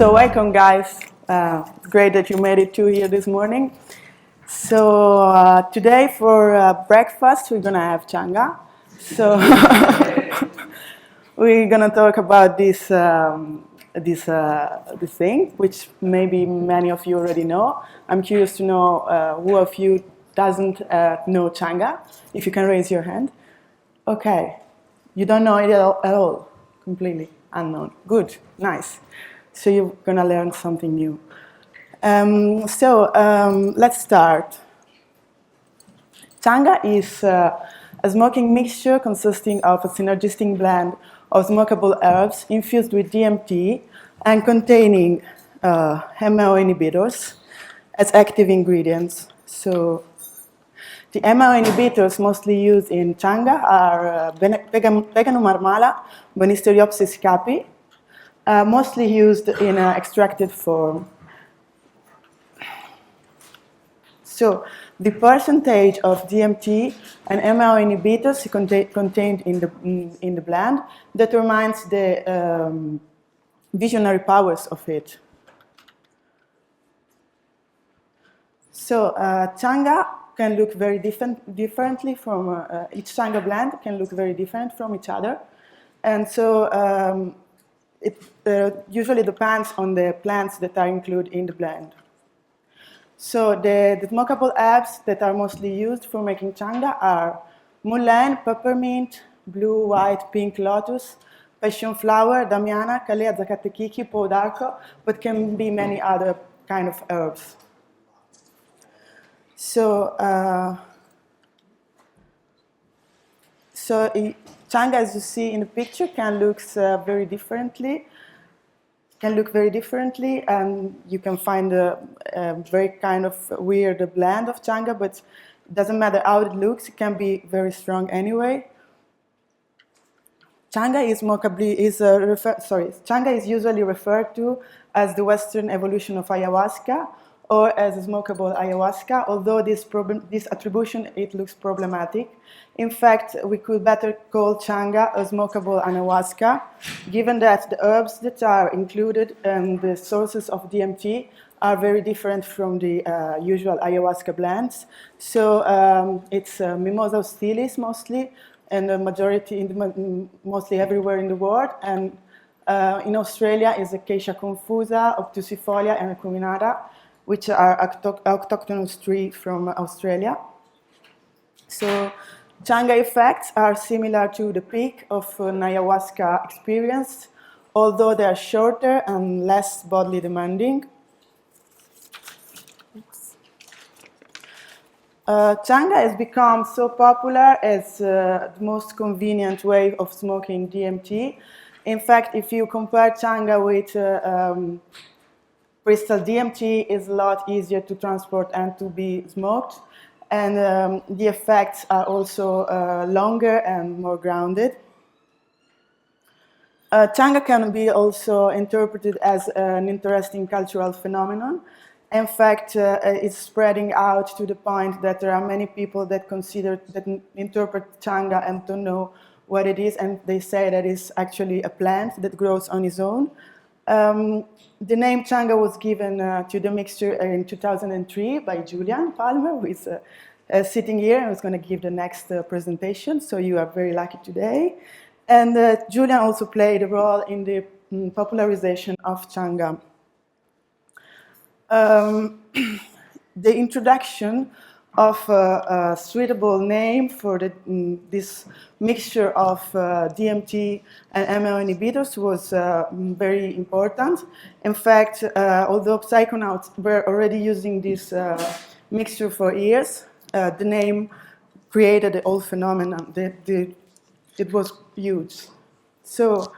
So welcome, guys. Great that you made it to here this morning. So today for breakfast, we're gonna have Changa. So we're gonna talk about this thing, which maybe many of you already know. I'm curious to know who of you doesn't know Changa. If you can raise your hand. Okay, you don't know it at all, completely unknown. Good, nice. So you're gonna learn something new. Let's start. Changa is a smoking mixture consisting of a synergistic blend of smokable herbs infused with DMT and containing MO inhibitors as active ingredients. So the MO inhibitors mostly used in Changa are Veganum armala, Banisteriopsis capi, mostly used in an extracted form. So the percentage of DMT and MO inhibitors contained in the blend determines the visionary powers of it. So Changa can look very differently from each Changa blend can look very different from each other, and so it usually depends on the plants that are included in the blend. So the smokable herbs that are mostly used for making Changa are mullein, peppermint, blue, white, pink lotus, passion flower, damiana, calea, zacatequiqui, pau d'arco, but can be many other kind of herbs. So Changa, as you see in the picture, can look very differently. And you can find a very kind of weird blend of Changa, but it doesn't matter how it looks, it can be very strong anyway. Changa is usually referred to as the Western evolution of ayahuasca or as a smokable ayahuasca, although this attribution, it looks problematic. In fact, we could better call Changa a smokable ayahuasca, given that the herbs that are included and the sources of DMT are very different from the usual ayahuasca blends. So it's Mimosa hostilis mostly, and the majority, mostly everywhere in the world. And in Australia is Acacia confusa, Obtusifolia, and Acuminata, which are autochthonous trees from Australia. So Changa effects are similar to the peak of an ayahuasca experience, although they are shorter and less bodily demanding. Changa has become so popular as the most convenient way of smoking DMT. In fact, if you compare Changa with crystal DMT, is a lot easier to transport and to be smoked. And the effects are also longer and more grounded. Changa can be also interpreted as an interesting cultural phenomenon. In fact, it's spreading out to the point that there are many people that interpret Changa and don't know what it is, and they say that it's actually a plant that grows on its own. The name Changa was given to the mixture in 2003 by Julian Palmer, who is sitting here and is going to give the next presentation, so you are very lucky today. And Julian also played a role in the popularization of Changa. The introduction of a suitable name for this mixture of DMT and MO inhibitors was very important. In fact, although psychonauts were already using this mixture for years, the name created the whole phenomenon. It was huge. So,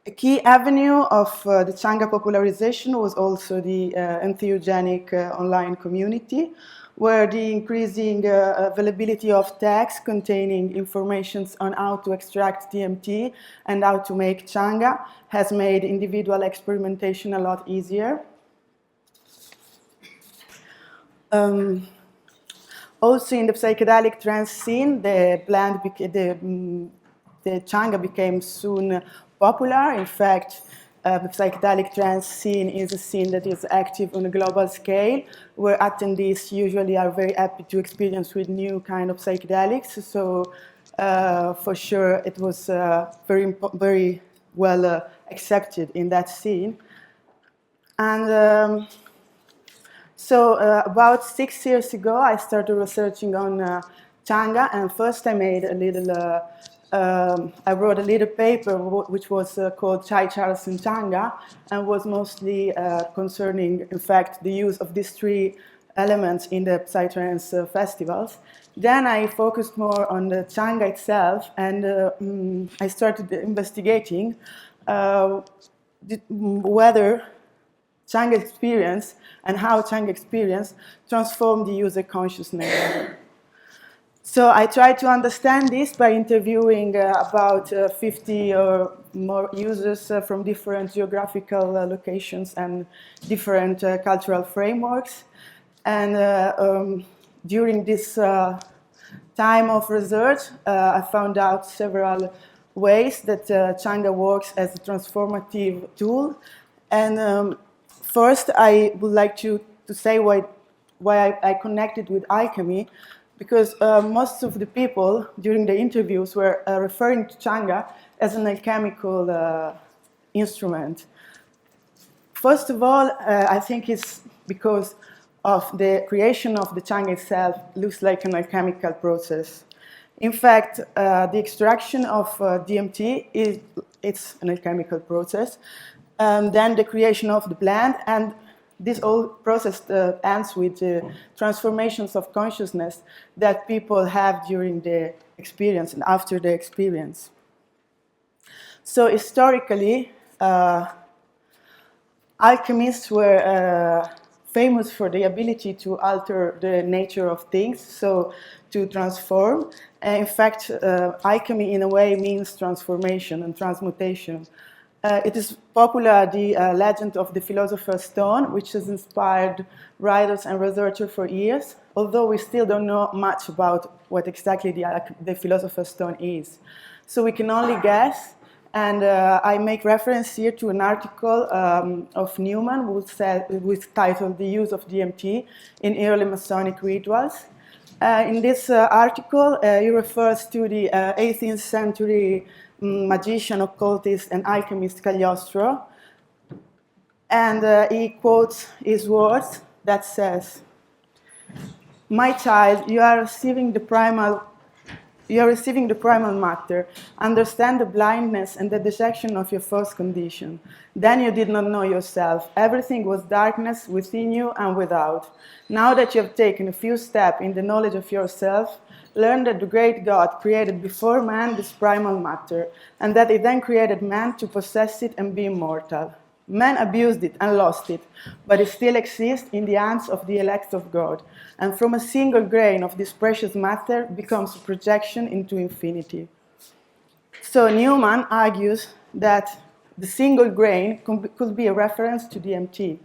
a key avenue of the Changa popularization was also the entheogenic online community, where the increasing availability of texts containing information on how to extract DMT and how to make Changa has made individual experimentation a lot easier. Also in the psychedelic trance scene, the the Changa became soon popular. In fact, the psychedelic trance scene is a scene that is active on a global scale, where attendees usually are very happy to experience with new kind of psychedelics. So for sure, it was very well accepted in that scene. And so about 6 years ago, I started researching on Changa, and first I made a little, I wrote a little paper which was called Chai Charles and Changa, and was mostly concerning, in fact, the use of these three elements in the Psytrance festivals. Then I focused more on the Changa itself, and I started investigating whether Changa experience and how Changa experience transformed the user consciousness. So I tried to understand this by interviewing about 50 or more users from different geographical locations and different cultural frameworks. And during this time of research, I found out several ways that Changa works as a transformative tool. And first, I would like to say why I connected with alchemy, because most of the people during the interviews were referring to Changa as an alchemical instrument. First of all, I think it's because of the creation of the Changa itself looks like an alchemical process. In fact, the extraction of DMT it's an alchemical process. Then the creation of the plant, and this whole process ends with the transformations of consciousness that people have during the experience and after the experience. So historically, alchemists were famous for the ability to alter the nature of things, so to transform. In fact, alchemy in a way means transformation and transmutation. It is popular, the legend of the philosopher's stone, which has inspired writers and researchers for years, although we still don't know much about what exactly the philosopher's stone is. So we can only guess, and I make reference here to an article of Newman, which titled The Use of DMT in Early Masonic Rituals. In this article, he refers to the 18th century magician, occultist, and alchemist Cagliostro, and he quotes his words that says, "My child, you are receiving the primal matter. Understand the blindness and the dejection of your first condition. Then you did not know yourself. Everything was darkness within you and without. Now that you have taken a few steps in the knowledge of yourself, learn that the great God created before man this primal matter, and that he then created man to possess it and be immortal. Man abused it and lost it, but it still exists in the hands of the elect of God, and from a single grain of this precious matter becomes a projection into infinity." So Newman argues that the single grain could be a reference to DMT.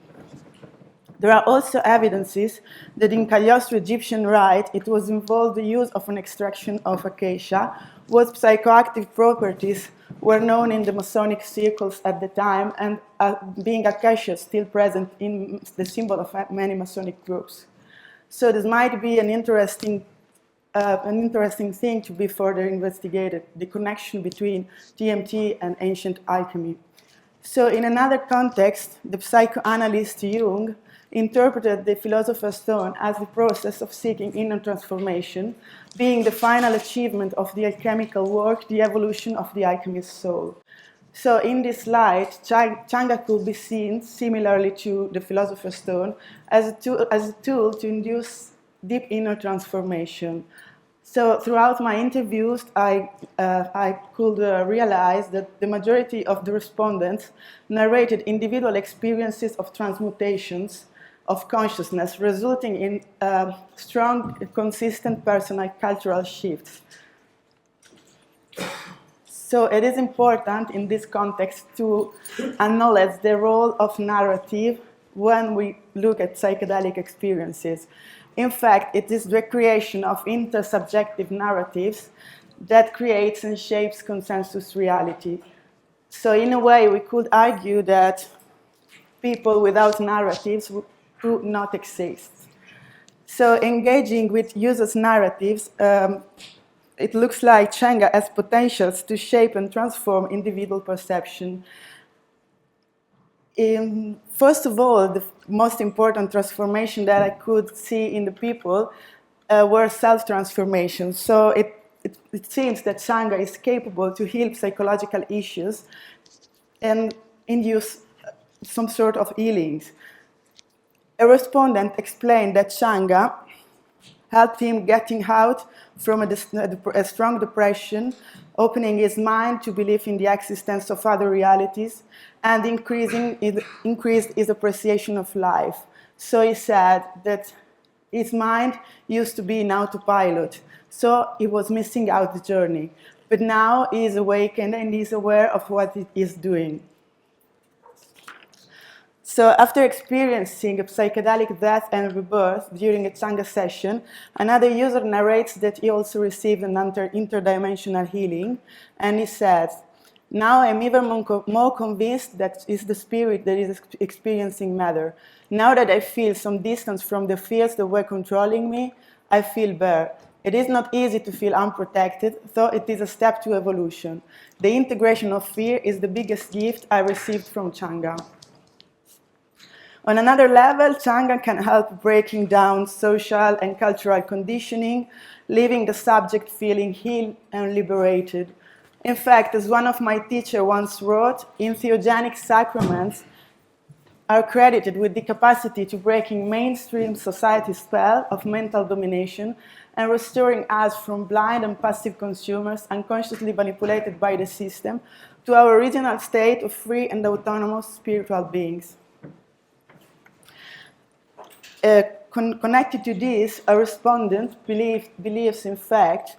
There are also evidences that in Cagliostro Egyptian rite, it was involved the use of an extraction of acacia, whose psychoactive properties were known in the Masonic circles at the time, and being acacia still present in the symbol of many Masonic groups. So this might be an interesting thing to be further investigated, the connection between DMT and ancient alchemy. So in another context, the psychoanalyst Jung interpreted the philosopher's stone as the process of seeking inner transformation, being the final achievement of the alchemical work, the evolution of the alchemist's soul. So in this light, Changa could be seen, similarly to the philosopher's stone, as a tool to induce deep inner transformation. So throughout my interviews, I could realize that the majority of the respondents narrated individual experiences of transmutations of consciousness, resulting in strong, consistent personal cultural shifts. So it is important in this context to acknowledge the role of narrative when we look at psychedelic experiences. In fact, it is the creation of intersubjective narratives that creates and shapes consensus reality. So in a way, we could argue that people without narratives do not exist. So engaging with users' narratives, it looks like Changa has potentials to shape and transform individual perception. First of all, the most important transformation that I could see in the people were self-transformation. So it seems that Changa is capable to heal psychological issues and induce some sort of healings. A respondent explained that Changa helped him getting out from a strong depression, opening his mind to believe in the existence of other realities, and increased his appreciation of life. So he said that his mind used to be in autopilot, so he was missing out the journey. But now he is awakened and he is aware of what he is doing. So after experiencing a psychedelic death and rebirth during a Changa session, another user narrates that he also received an interdimensional healing, and he says, "Now I'm even more convinced that it's the spirit that is experiencing matter. Now that I feel some distance from the fears that were controlling me, I feel bare. It is not easy to feel unprotected, though it is a step to evolution. The integration of fear is the biggest gift I received from Changa." On another level, Changa can help breaking down social and cultural conditioning, leaving the subject feeling healed and liberated. In fact, as one of my teachers once wrote, entheogenic sacraments are credited with the capacity to breaking mainstream society's spell of mental domination and restoring us from blind and passive consumers unconsciously manipulated by the system to our original state of free and autonomous spiritual beings. Connected to this, a respondent believes, in fact,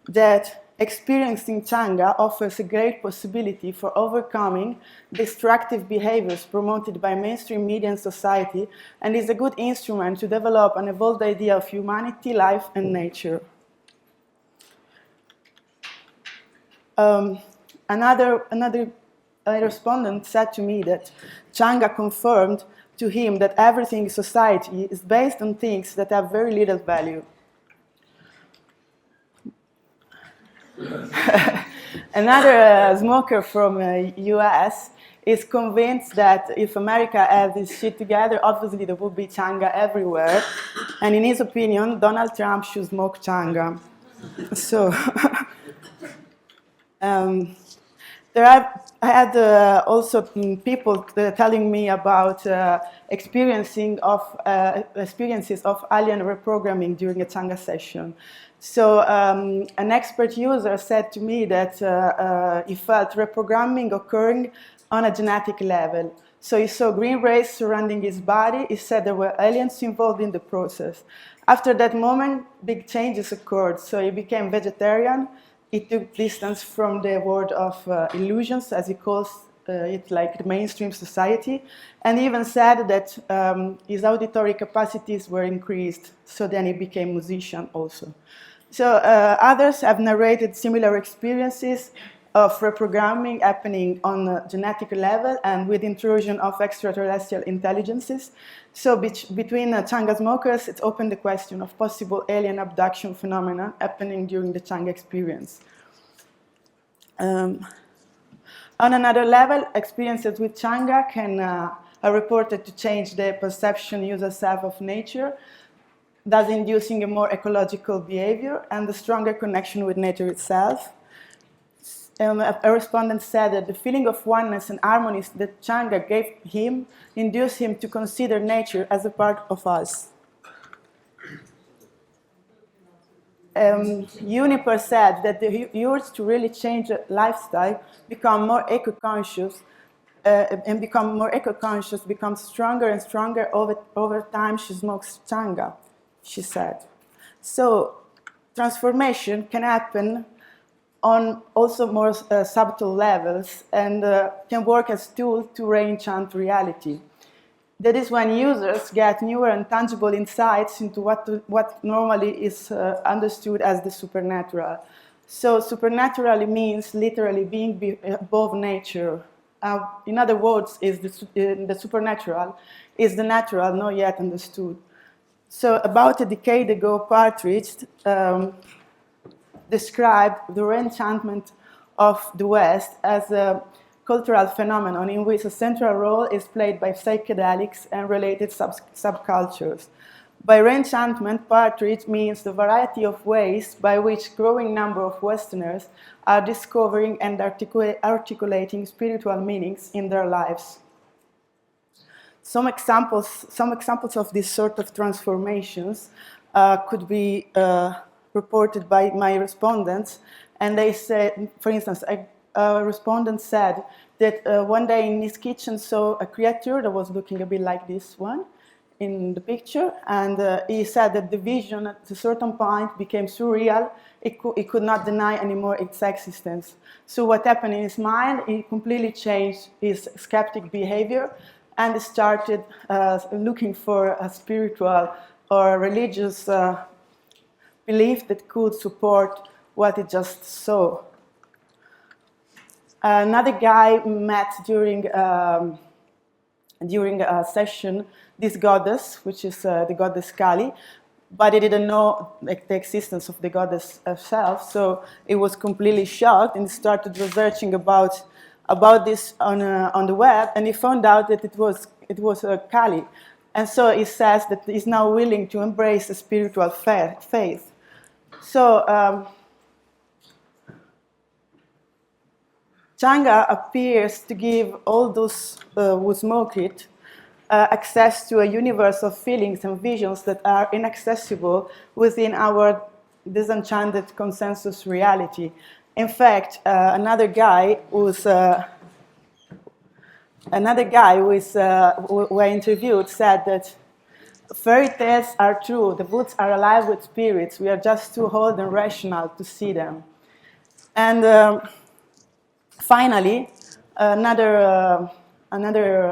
that experiencing Changa offers a great possibility for overcoming destructive behaviors promoted by mainstream media and society, and is a good instrument to develop an evolved idea of humanity, life, and nature. Another respondent said to me that Changa confirmed to him that everything in society is based on things that have very little value. Another smoker from US is convinced that if America had this shit together, obviously there would be Changa everywhere. And in his opinion, Donald Trump should smoke Changa. So I had also people telling me about experiences of alien reprogramming during a Changa session. So an expert user said to me that he felt reprogramming occurring on a genetic level. So he saw green rays surrounding his body. He said there were aliens involved in the process. After that moment, big changes occurred. So he became vegetarian. He took distance from the world of illusions, as he calls it, like the mainstream society. And he even said that his auditory capacities were increased. So then he became a musician also. So others have narrated similar experiences of reprogramming happening on a genetic level and with intrusion of extraterrestrial intelligences. So between Changa smokers, it's opened the question of possible alien abduction phenomena happening during the Changa experience. On another level, experiences with Changa are reported to change the perception users have of nature, thus inducing a more ecological behavior and a stronger connection with nature itself. A respondent said that the feeling of oneness and harmony that Changa gave him induced him to consider nature as a part of us. Uniper said that the urge to really change a lifestyle, become more eco-conscious, becomes stronger and stronger over time. She smokes Changa, she said. So transformation can happen on also more subtle levels and can work as a tool to re-enchant reality. That is when users get newer and tangible insights into what normally is understood as the supernatural. So supernaturally means literally being above nature. In other words, the supernatural is the natural not yet understood. So about a decade ago, Partridge described the re-enchantment of the West as a cultural phenomenon in which a central role is played by psychedelics and related subcultures. By re-enchantment, Partridge means the variety of ways by which a growing number of Westerners are discovering and articulating spiritual meanings in their lives. Some examples of this sort of transformations could be reported by my respondents, and they said, for instance, a respondent said that one day in his kitchen saw a creature that was looking a bit like this one in the picture, and he said that the vision at a certain point became surreal. He could not deny anymore its existence. So what happened in his mind, he completely changed his skeptic behavior and started looking for a spiritual or religious belief that could support what he just saw. Another guy met during a session this goddess, which is the goddess Kali, but he didn't know the existence of the goddess herself, so he was completely shocked and started researching about this on the web, and he found out that it was Kali, and so he says that he's now willing to embrace a spiritual faith. So Changa appears to give all those who smoke it access to a universe of feelings and visions that are inaccessible within our disenchanted consensus reality. In fact, another guy who I interviewed said that fairy tales are true, the woods are alive with spirits, we are just too old and rational to see them. And finally, another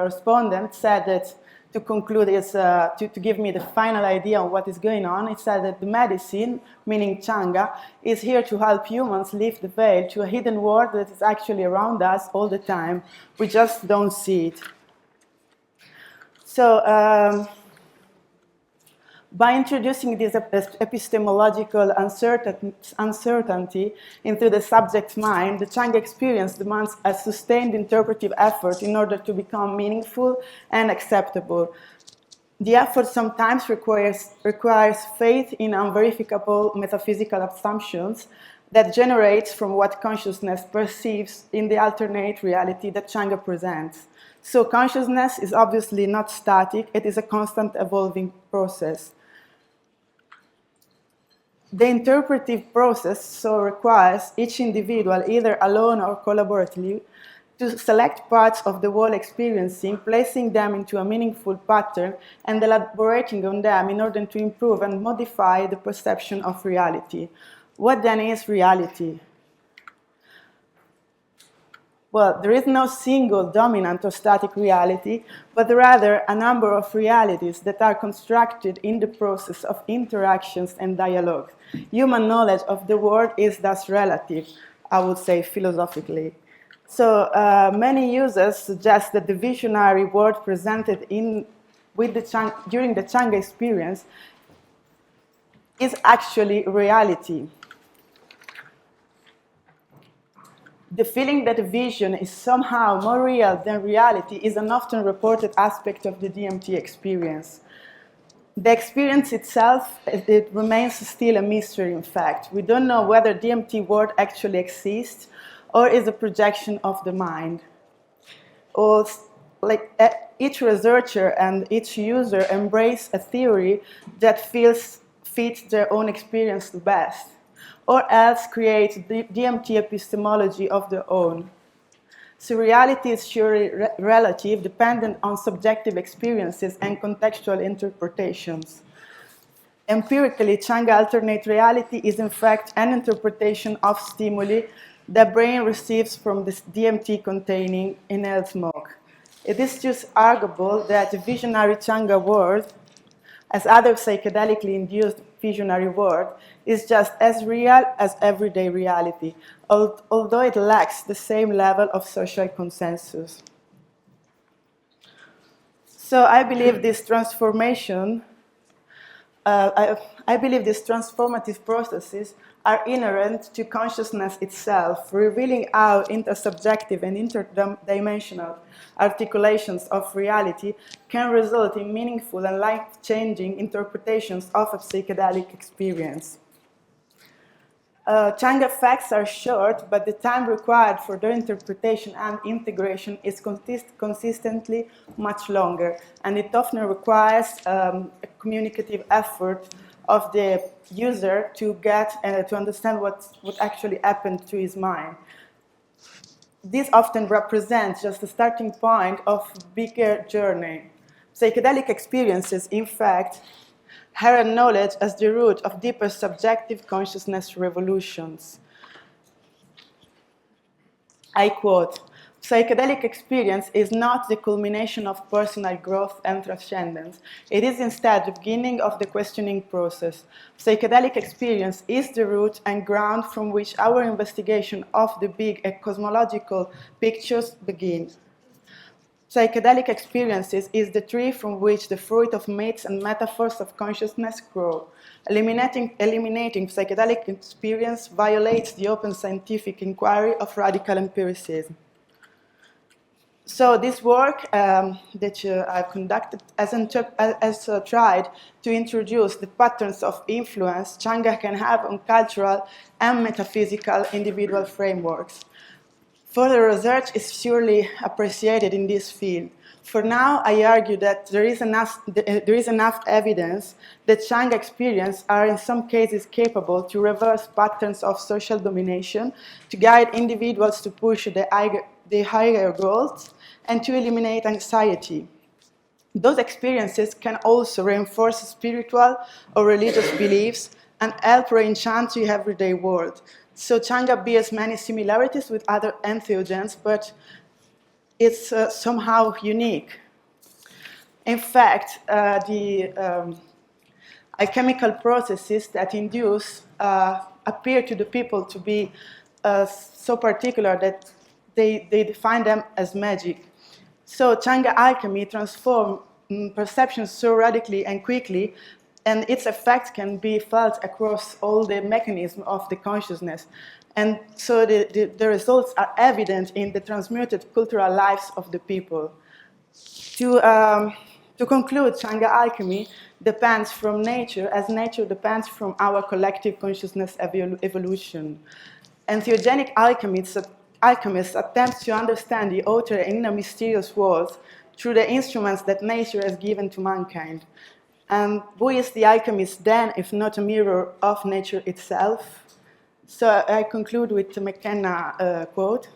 respondent said that, to conclude, to give me the final idea of what is going on, it said that the medicine, meaning Changa, is here to help humans lift the veil to a hidden world that is actually around us all the time. We just don't see it. So, by introducing this epistemological uncertainty into the subject's mind, the Changa experience demands a sustained interpretive effort in order to become meaningful and acceptable. The effort sometimes requires faith in unverifiable metaphysical assumptions that generates from what consciousness perceives in the alternate reality that Changa presents. So consciousness is obviously not static, it is a constant evolving process. The interpretive process so requires each individual, either alone or collaboratively, to select parts of the world experiencing, placing them into a meaningful pattern, and elaborating on them in order to improve and modify the perception of reality. What then is reality? Well, there is no single dominant or static reality, but rather a number of realities that are constructed in the process of interactions and dialogue. Human knowledge of the world is thus relative, I would say philosophically. So many users suggest that the visionary world presented during the Changa experience is actually reality. The feeling that a vision is somehow more real than reality is an often reported aspect of the DMT experience. The experience itself, it remains still a mystery, in fact. We don't know whether DMT world actually exists or is a projection of the mind. Or, each researcher and each user embrace a theory that fits their own experience the best, or else create the DMT epistemology of their own. So reality is surely relative, dependent on subjective experiences and contextual interpretations. Empirically, Changa alternate reality is in fact an interpretation of stimuli the brain receives from this DMT-containing inhaled smoke. It is just arguable that the visionary Changa world, as other psychedelically induced visionary world is just as real as everyday reality, although it lacks the same level of social consensus. So I believe this transformation, I believe these transformative processes are inherent to consciousness itself, revealing how intersubjective and interdimensional articulations of reality can result in meaningful and life-changing interpretations of a psychedelic experience. Changa facts are short, but the time required for their interpretation and integration is consistently much longer, and it often requires a communicative effort of the user to get to understand what actually happened to his mind. This often represents just the starting point of a bigger journey. Psychedelic experiences, in fact, herald knowledge as the root of deeper subjective consciousness revolutions. I quote, "Psychedelic experience is not the culmination of personal growth and transcendence. It is instead the beginning of the questioning process. Psychedelic experience is the root and ground from which our investigation of the big and cosmological pictures begins. Psychedelic experiences is the tree from which the fruit of myths and metaphors of consciousness grow. Eliminating psychedelic experience violates the open scientific inquiry of radical empiricism." So this work that I've conducted has tried to introduce the patterns of influence Changa can have on cultural and metaphysical individual frameworks. Further research is surely appreciated in this field. For now, I argue that there is enough evidence that Changa experiences are in some cases capable to reverse patterns of social domination, to guide individuals to push the higher goals, and to eliminate anxiety. Those experiences can also reinforce spiritual or religious beliefs and help re-enchant the everyday world. So Changa bears many similarities with other entheogens, but it's somehow unique. In fact, the alchemical processes that induce appear to the people to be so particular that they define them as magic. So Changa alchemy transforms perception so radically and quickly, and its effects can be felt across all the mechanisms of the consciousness. And so the results are evident in the transmuted cultural lives of the people. To conclude, Changa alchemy depends from nature, as nature depends from our collective consciousness evolution. Entheogenic alchemists attempt to understand the outer and inner mysterious worlds through the instruments that nature has given to mankind. And who is the alchemist then, if not a mirror of nature itself? So I conclude with the McKenna quote.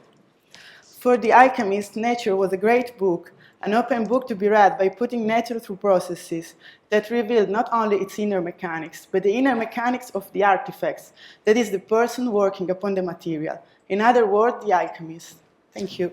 "For the alchemist, nature was a great book, an open book to be read by putting nature through processes that revealed not only its inner mechanics, but the inner mechanics of the artifacts, that is, the person working upon the material. In other words, the alchemist." Thank you.